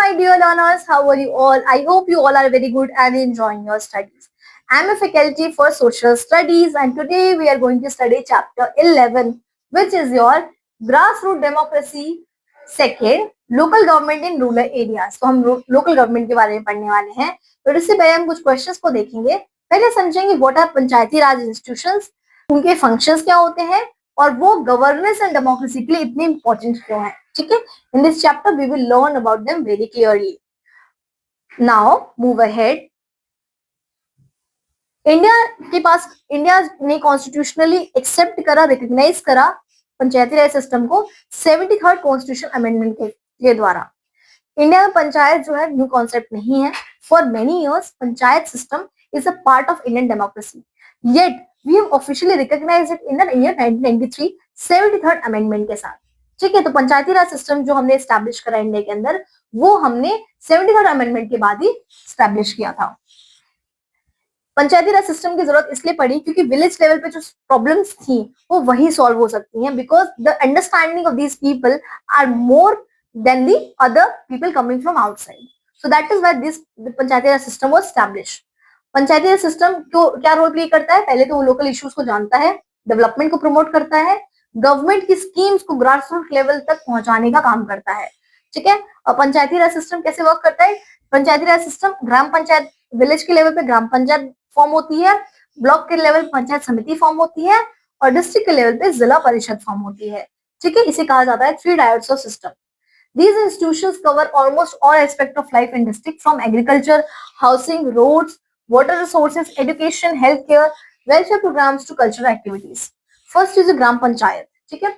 my dear learners, how are you all? I hope you all are very good and enjoying your studies. I am a faculty for social studies and today we are going to study chapter 11, which is your grassroots democracy second, local government in rural areas. तो हम local government के बारे में पढ़ने वाले हैं. तो इससे पहले हम कुछ क्वेश्चंस को देखेंगे. पहले समझेंगे what are panchayati raj institutions, उनके फंक्शंस क्या होते हैं और वो गवर्नेंस एंड डेमोक्रेसी के लिए इतने इंपॉर्टेंट क्यों है. ठीक है, in this chapter we will learn about them very clearly. Now move ahead. India ने कॉन्स्टिट्यूशनली एक्सेप्ट करा, रिकॉग्नाइज करा पंचायती राज सिस्टम को 73rd कॉन्स्टिट्यूशन अमेंडमेंट के द्वारा. इंडिया में पंचायत जो है न्यू कॉन्सेप्ट नहीं है. For many years panchayat system is a part of Indian democracy, yet we have officially recognized it in the year 1993 73rd amendment के साथ. ठीक है, तो पंचायती राज सिस्टम जो हमने एस्टैब्लिश करा इंडिया के अंदर वो हमने 73rd अमेंडमेंट के बाद ही एस्टैब्लिश किया था. पंचायती राज सिस्टम की जरूरत इसलिए पड़ी क्योंकि विलेज लेवल पे जो प्रॉब्लम्स थी वो वही सॉल्व हो सकती हैं, because the understanding of these people are more than the other people coming from outside. So that is why this panchayati raj system was established. Panchayati raj system को क्या रोल प्ले करता है? पहले तो वो लोकल इश्यूज को जानता है, डेवलपमेंट को प्रमोट करता है, गवर्नमेंट की स्कीम्स को ग्रासरूट लेवल तक पहुंचाने का काम करता है. ठीक है, और पंचायती राज सिस्टम कैसे वर्क करता है? पंचायती राज सिस्टम ग्राम पंचायत, विलेज के लेवल पे ग्राम पंचायत फॉर्म होती है, ब्लॉक के लेवल पंचायत समिति फॉर्म होती है और डिस्ट्रिक्ट के लेवल पे जिला परिषद फॉर्म होती है. ठीक है, इसे कहा जाता है 3 tyres of system. These institutions cover almost all aspects of life in district, from agriculture, housing, roads, water resources, education, healthcare, welfare programs to cultural activities. First is gram panchayat. ठीक है,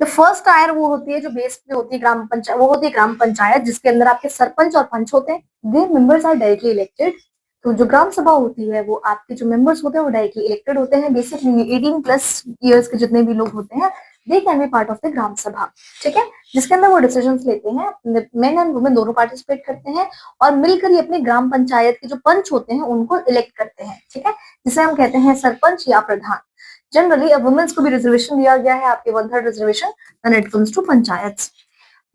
the first tier वो होती है जो base पे होती है ग्राम पंचायत, वो होती है ग्राम पंचायत जिसके अंदर आपके सरपंच और पंच होते हैं. Their members are directly elected. तो जो ग्राम सभा होती है वो आपके जो मेंबर्स होते हैं वो डायरेक्टली इलेक्टेड होते हैं. बेसिकली 18+ ईयर्स के जितने भी लोग होते हैं they can be part of the gram sabha. ठीक है, जिसके अंदर वो डिसीजंस लेते हैं. मेन एंड वुमेन दोनों पार्टिसिपेट करते हैं और मिलकर ये अपने ग्राम पंचायत के जो पंच होते हैं उनको इलेक्ट करते हैं. ठीक है, जिसे हम कहते हैं सरपंच या प्रधान. जनरली वुमेन्स को भी रिजर्वेशन दिया गया है, आपके 1/3 reservation when it comes to panchayat.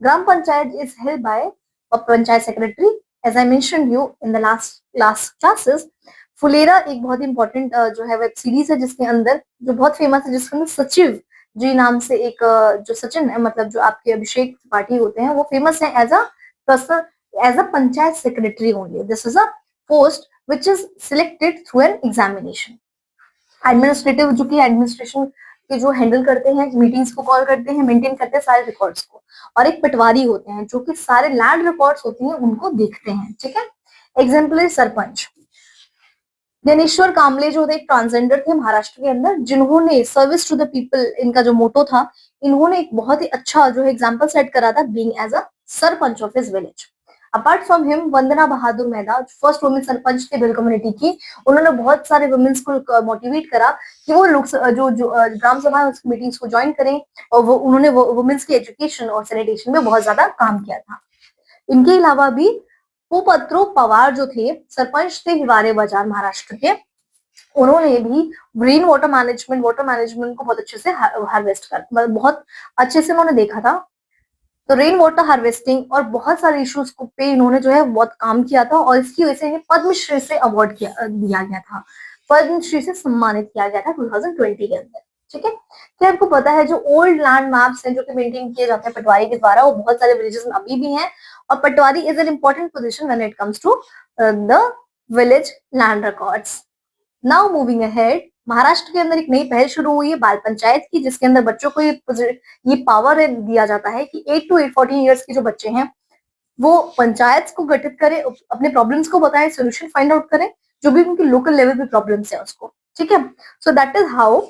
Gram panchayat is held by a panchayat secretary. As I mentioned you in the last classes, Phulera एक बहुत इंपॉर्टेंट जो है वेब सीरीज है जिसके अंदर जो बहुत फेमस है, जिसके अंदर सचिव जी नाम से एक जो सचिन है, मतलब जो आपके अभिषेक त्रिपाठी होते हैं वो फेमस है as a panchayat secretary only. This is a post which is selected through an examination. Administrative जो कि एडमिनिस्ट्रेशन के जो हैंडल करते हैं, मीटिंग्स को कॉल करते हैं, मेंटेन करते हैं सारे रिकॉर्ड्स को. और एक पटवारी होते हैं जो कि सारे लैंड रिकॉर्ड्स होती हैं उनको देखते हैं. ठीक है, एग्जाम्पल है सरपंच. ज्ञानेश्वर कामले जो थे एक ट्रांसजेंडर थे महाराष्ट्र के अंदर, जिन्होंने सर्विस टू द पीपल इनका जो मोटो था, इन्होंने एक बहुत ही अच्छा जो है एग्जाम्पल सेट करा था being as a sarpanch of his village. Apart from him Vandana Bahadur Mehta first women sarpanch थे भिल कम्युनिटी की. उन्होंने बहुत सारे वुमेन्स को मोटिवेट करा कि वो लोग जो ग्राम सभा मीटिंग्स को ज्वाइन करें और वो उन्होंने वुमेन्स की एजुकेशन और सैनिटेशन में बहुत ज्यादा काम किया था. इनके अलावा भी कुपत्रो पवार जो थे सरपंच थे हिवारे बाजार महाराष्ट्र के, उन्होंने भी ग्रीन वाटर मैनेजमेंट को बहुत अच्छे से हार्वेस्ट कर मतलब बहुत अच्छे से उन्होंने देखा था. तो रेन वाटर हार्वेस्टिंग और बहुत सारे इश्यूज को पे इन्होंने जो है बहुत काम किया था और इसकी वजह से इन्हें पद्मश्री से अवार्ड दिया गया था, पद्मश्री से सम्मानित किया गया था 2020 के अंदर. ठीक है, तो आपको पता है जो ओल्ड लैंड मैप्स हैं जो कि मेंटेन किए जाते हैं पटवारी के द्वारा, वो बहुत सारे विलेजेस में अभी भी हैं और patwari is an important position when it comes to the village land records. Now moving ahead, Maharashtra के अंदर एक नई पहल शुरू हुई है बाल पंचायत की, जिसके अंदर बच्चों को ये पावर दिया जाता है कि 8 to 14 ईयर्स के जो बच्चे हैं वो पंचायत को गठित करें, अपने प्रॉब्लम्स को बताएं, सोल्यूशन फाइंड आउट करें, जो भी उनकी लोकल लेवल पे प्रॉब्लम्स है उसको. ठीक है, so that is how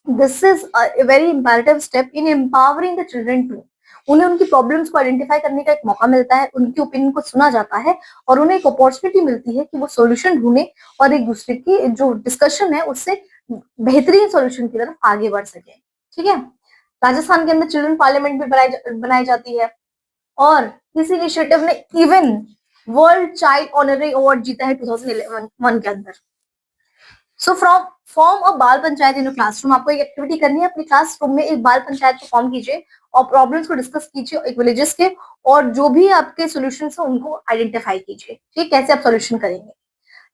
this is a very imperative step in empowering the children to. उन्हें उनकी प्रॉब्लम्स को आइडेंटिफाई करने का एक मौका मिलता है, उनकी ओपिनियन को सुना जाता है और उन्हें एक अपॉर्चुनिटी मिलती है कि वो सॉल्यूशन ढूंढे और एक दूसरे की जो डिस्कशन है उससे बेहतरीन सॉल्यूशन की तरफ आगे बढ़ सके. ठीक है, राजस्थान के अंदर चिल्ड्रन पार्लियामेंट भी बनाई जाती है और इस इनिशिएटिव ने even world child honorary award जीता है 2011 के अंदर. सो फ्रॉम फॉर्म अ बाल पंचायत इन क्लासरूम. आपको एक एक्टिविटी करनी है, अपनी क्लासरूम में एक बाल पंचायत को फॉर्म कीजिए और प्रॉब्लम्स को डिस्कस कीजिए एक विलेजेस के, और जो भी आपके सोल्यूशन है उनको आइडेंटिफाई कीजिए, ठीक, कैसे आप सोल्यूशन करेंगे।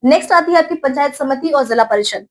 नेक्स्ट आती है आपकी पंचायत समिति और जिला परिषद।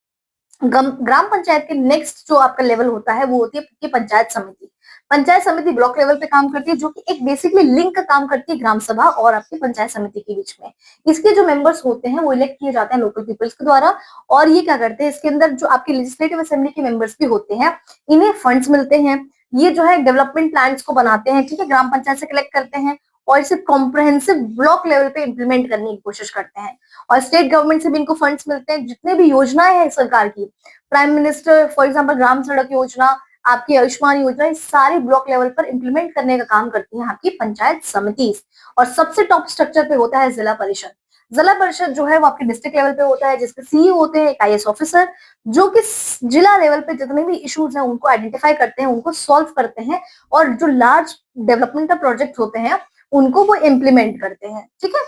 ग्राम पंचायत के नेक्स्ट जो आपका लेवल होता है वो होती है आपकी पंचायत समिति। पंचायत समिति ब्लॉक लेवल पे काम करती है, जो कि एक बेसिकली लिंक का काम करती है ग्राम सभा और आपकी पंचायत समिति के बीच में। इसके जो मेंबर्स होते हैं वो इलेक्ट किए जाते हैं लोकल पीपल्स के द्वारा, और ये क्या करते हैं, इसके अंदर जो आपके लेजिस्लेटिव असेंबली के मेंबर्स भी होते हैं, इन्हें फंड्स मिलते हैं, ये जो है डेवलपमेंट प्लान्स को बनाते हैं, ठीक है, ग्राम पंचायत से कलेक्ट करते हैं और इसे कॉम्प्रहेंसिव ब्लॉक लेवल पे इम्प्लीमेंट करने की कोशिश करते हैं। और स्टेट गवर्नमेंट से भी इनको फंड्स मिलते हैं, जितने भी योजनाएं हैं सरकार की, प्राइम मिनिस्टर फॉर एग्जांपल ग्राम सड़क योजना, आपकी आयुष्मान योजना, इस सारे ब्लॉक लेवल पर इंप्लीमेंट करने का काम करती है आपकी पंचायत समिति। और सबसे टॉप स्ट्रक्चर पे होता है जिला परिषद। जिला परिषद जो है वो आपके डिस्ट्रिक्ट लेवल पे होता है, जिसके सीईओ होते हैं एक आईएएस ऑफिसर, जो कि जिला लेवल पे जितने भी इश्यूज हैं उनको आइडेंटिफाई करते हैं, उनको सॉल्व करते हैं, और जो लार्ज डेवलपमेंट प्रोजेक्ट होते हैं उनको वो इम्प्लीमेंट करते हैं, ठीक है,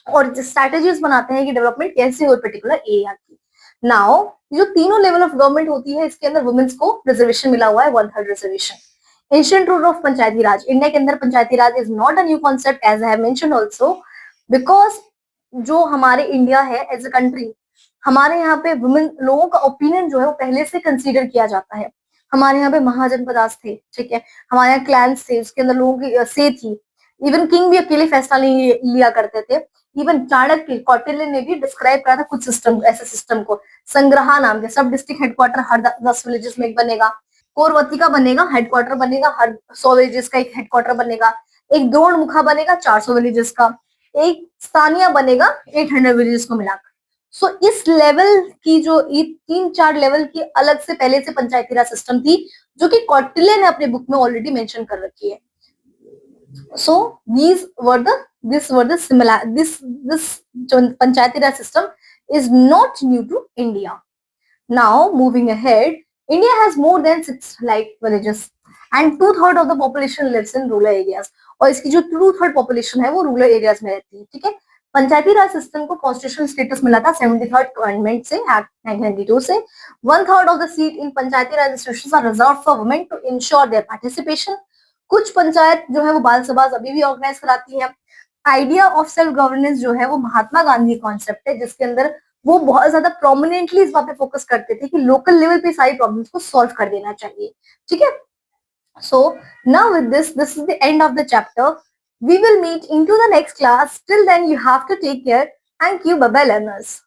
और स्ट्रैटेजीज बनाते हैं कि डेवलपमेंट कैसे हो पर्टिकुलर एरिया की। नाउ जो तीनों लेवल ऑफ गवर्नमेंट होती है इसके अंदर वुमेन्स को रिजर्वेशन मिला हुआ है, 1/3 reservation. Ancient rule of panchayati raj, India के अंदर panchayati raj is not a new concept as I have mentioned also, because जो हमारे इंडिया है एज अ कंट्री, हमारे यहाँ पे वुमेन लोगों का ओपिनियन जो है वो पहले से कंसीडर किया जाता है। हमारे यहाँ पे महाजनपदास थे, ठीक है, हमारे यहाँ क्लैंस थे, उसके अंदर लोगों की से थी, इवन किंग भी अकेले फैसला नहीं लिया करते थे। इवन चाणक्य कौटिल्य ने भी डिस्क्राइब करा था कुछ सिस्टम, ऐसे सिस्टम को, संग्रहा नाम के, सब डिस्ट्रिक्ट हेडक्वार्टर हर 10 विलेजेस में एक बनेगा, कोरवती का बनेगा हेडक्वार्टर बनेगा, हर 100 विलेजेस का एक हेडक्वार्टर बनेगा, एक द्रोण मुखा बनेगा 400 विलेजेस का, एक स्थानीय बनेगा 800 विलेजेस को मिलाकर। सो इस लेवल की जो ये 3-4 लेवल की अलग से पहले से पंचायती राज सिस्टम थी, जो कि कौटिल्य ने अपने बुक में ऑलरेडी मेंशन कर रखी है। So this Panchayati Raj system is not new to India. Now moving ahead, India has more than 6 lakh villages and 2/3 of the population lives in rural areas. और इसकी जो 2/3 population है वो rural areas में रहती है, ठीक है। पंचायती राज सिस्टम को कॉन्स्टिट्यूशनल स्टेटस मिला था 73rd अमेंडमेंट से, एक्ट 1992 से। 1/3 of the seat in panchayati raj institutions are reserved for women to ensure their participation. कुछ पंचायत जो है वो बाल सभा अभी भी ऑर्गेनाइज कराती है। आइडिया ऑफ सेल्फ गवर्नेंस जो है वो महात्मा गांधी कॉन्सेप्ट है, जिसके अंदर वो बहुत ज्यादा प्रोमिनेंटली इस बात पे फोकस करते थे कि लोकल लेवल पे सारी प्रॉब्लम्स को सॉल्व कर देना चाहिए, ठीक है। So now with this is the end of the chapter. We will meet into the next class. Till then you have to take care. Thank you, bye bye learners.